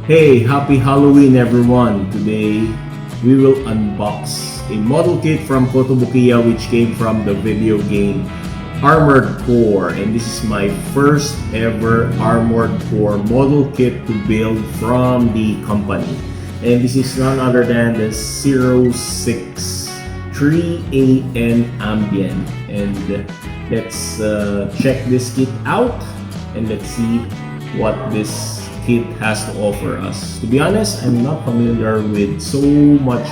Hey, happy Halloween everyone! Today we will unbox a model kit from Kotobukiya which came from the video game Armored Core, and this is my first ever Armored Core model kit to build from the company. And this is none other than the 063AN Ambient. And let's check this kit out and let's see what this kit has to offer us. To be honest, I'm not familiar with so much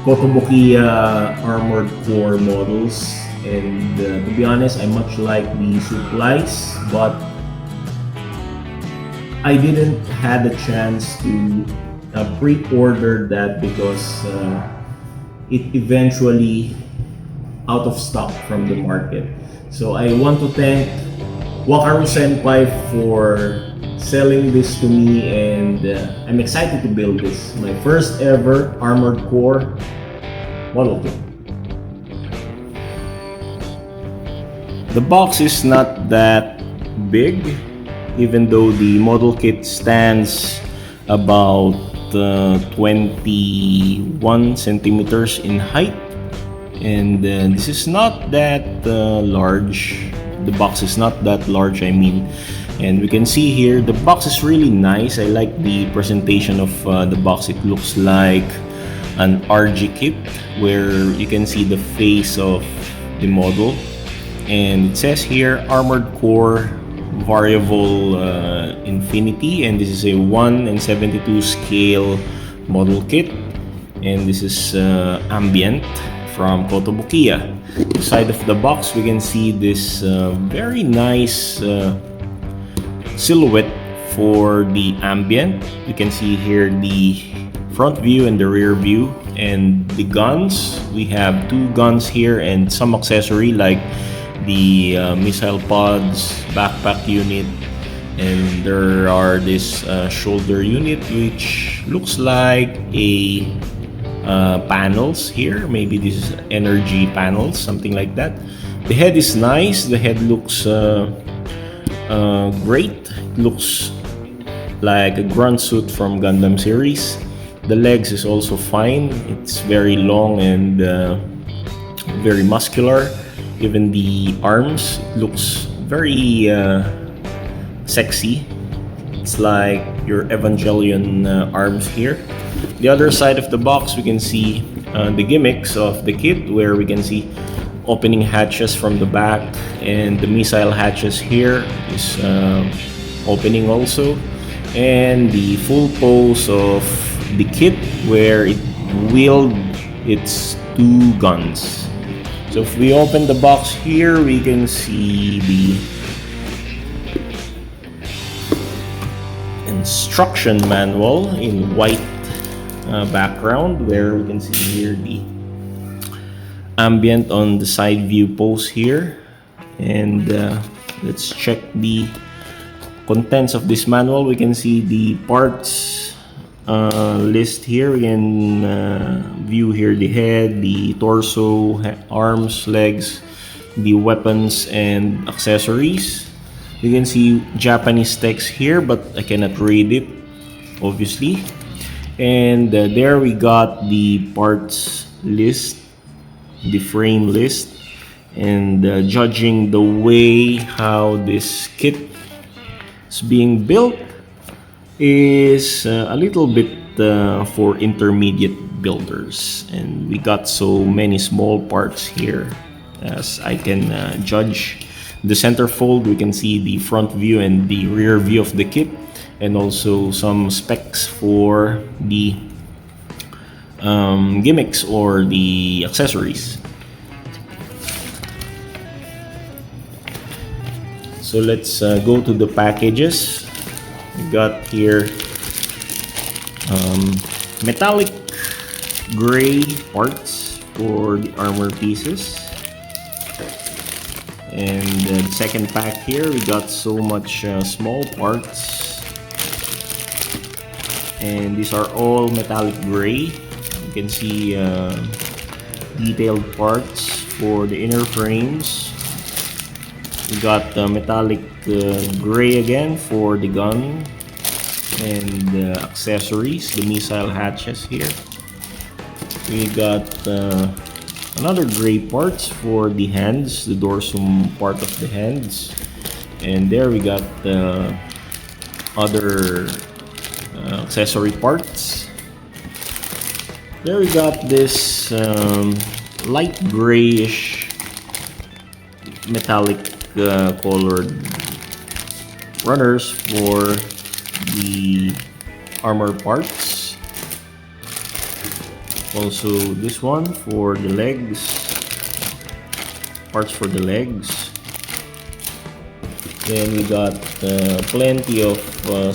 Kotobukiya Armored Core models, and to be honest, I much like the supplies, but I didn't had a chance to pre-order that because it eventually out of stock from the market. So I want to thank Wakaru Senpai for selling this to me, and I'm excited to build this. My first ever Armored Core model kit. The box is not that big, even though the model kit stands about 21 centimeters in height, and this is not that large. The box is not that large, I mean. And we can see here the box is really nice. I like the presentation of the box. It looks like an RG kit where you can see the face of the model, and it says here Armored Core Variable Infinity, and this is a 1/72 scale model kit, and this is Ambient from Kotobukiya. Side of the box we can see this very nice silhouette for the Ambient. You can see here the front view and the rear view, and the guns. We have two guns here and some accessory like the missile pods, backpack unit, and there are this shoulder unit which looks like a panels here. Maybe this is energy panels, something like that. The head is nice. The head looks great. Looks like a grunt suit from Gundam series. The legs is also fine. It's very long and very muscular. Even the arms looks very sexy. It's like your Evangelion arms here. The other side of the box we can see the gimmicks of the kit, where we can see opening hatches from the back, and the missile hatches here is opening also, and the full pose of the kit where it wield its two guns. So if we open the box here, we can see the instruction manual in white background, where we can see here the Ambient on the side view pose here. And let's check the contents of this manual. We can see the parts list here. We can view here the head, the torso, arms, legs, the weapons and accessories. You can see Japanese text here, but I cannot read it obviously. And there we got the parts list, the frame list, and judging the way how this kit is being built is a little bit for intermediate builders, and we got so many small parts here as I can judge. The centerfold, we can see the front view and the rear view of the kit, and also some specs for the gimmicks or the accessories. So let's go to the packages. We got here metallic gray parts for the armor pieces, and the second pack here we got so much small parts, and these are all metallic gray. You can see detailed parts for the inner frames. We got metallic gray again for the gun, and accessories, the missile hatches here. We got another gray parts for the hands, the dorsum part of the hands. And there we got other accessory parts. There we got this light grayish metallic colored runners for the armor parts. Also this one for the legs, parts for the legs. Then we got plenty of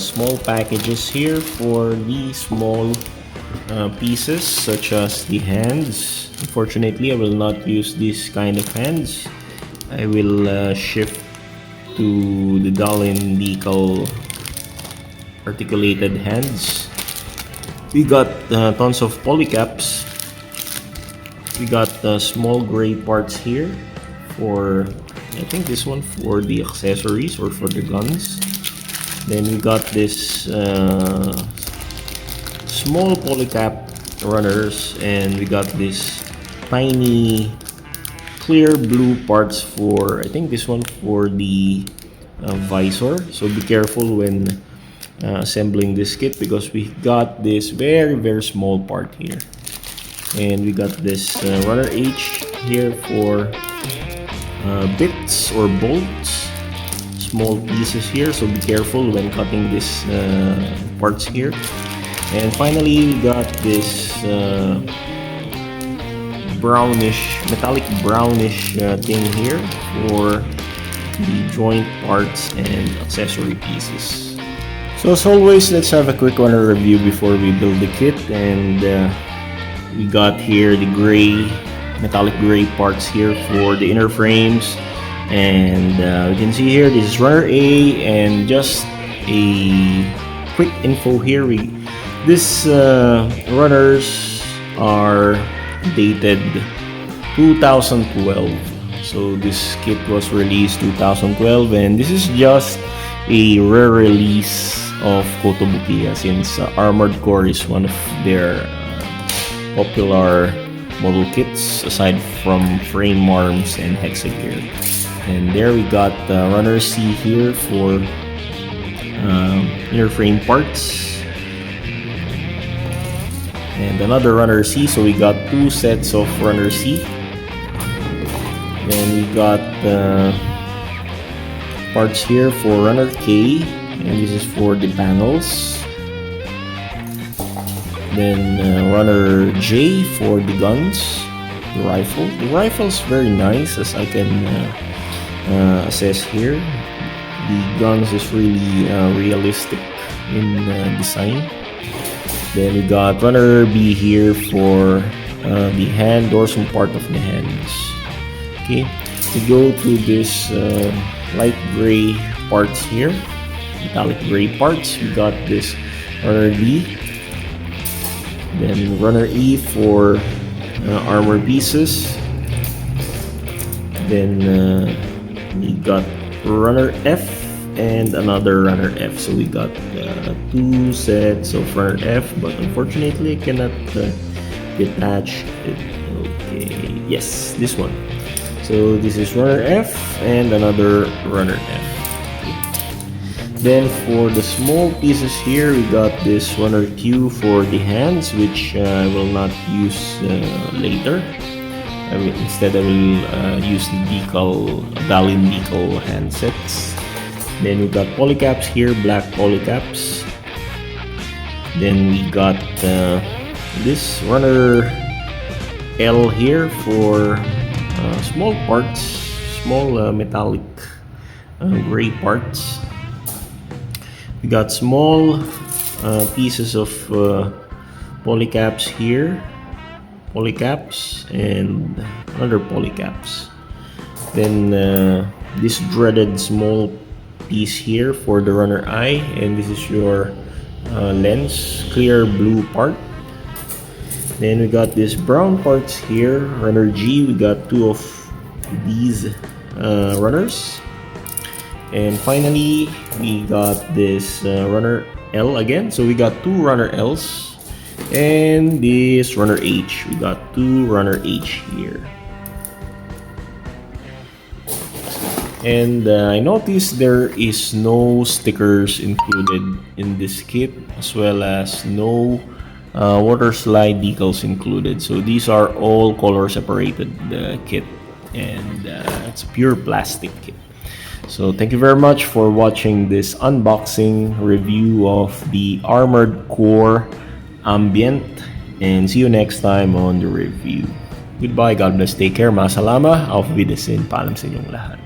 small packages here for the small pieces such as the hands. Unfortunately, I will not use this kind of hands. I will shift to the Dalin decal articulated hands. We got tons of polycaps. We got small gray parts here for, I think this one for the accessories or for the guns. Then we got this small polycap runners, and we got this tiny clear blue parts for, I think this one for the visor. So be careful when assembling this kit because we got this very small part here. And we got this runner H here for bits or bolts, small pieces here, so be careful when cutting these parts here. And finally we got this brownish, metallic brownish thing here for the joint parts and accessory pieces. So as always, let's have a quick runner review before we build the kit. And we got here the gray, metallic gray parts here for the inner frames. And we can see here this is runner A, and just a quick info here. This runners are dated 2012. So this kit was released 2012, and this is just a rare release of Kotobukiya, since Armored Core is one of their popular model kits aside from frame arms and hexagear. And there we got runner C here for inner frame parts, and another runner C, so we got two sets of runner C. Then we got parts here for runner K, and this is for the panels. Then runner J for the guns, the rifle. The rifle is very nice, as I can assess here. The guns is really realistic in design. Then we got runner B here for the hand, dorsum part of the hands. Okay, to go to this light gray parts here, metallic gray parts, we got this runner D. Then runner E for armor pieces. Then we got runner F and another runner F. So we got two sets of runner F, but unfortunately I cannot detach it. Okay, yes, this one. So this is runner F and another runner F. Then for the small pieces here, we got this runner Q for the hands, which I will not use later. Instead I will use the decal, Dalin decal handsets. Then we got polycaps here, black polycaps. Then we got this runner L here for small parts, small metallic gray parts. We got small pieces of polycaps here, polycaps and other polycaps. Then this dreaded small piece here for the runner I, and this is your lens, clear blue part. Then we got this brown parts here, runner G. We got two of these runners. And finally, we got this runner L again. So we got 2 runner Ls. And this runner H. We got 2 runner H here. And I noticed there is no stickers included in this kit, as well as no water slide decals included. So these are all color separated kit, and it's a pure plastic kit. So thank you very much for watching this unboxing review of the Armored Core Ambient, and see you next time on the review. Goodbye, God bless, take care, masalama, auf Wiedersehen, paalam sa inyong lahat.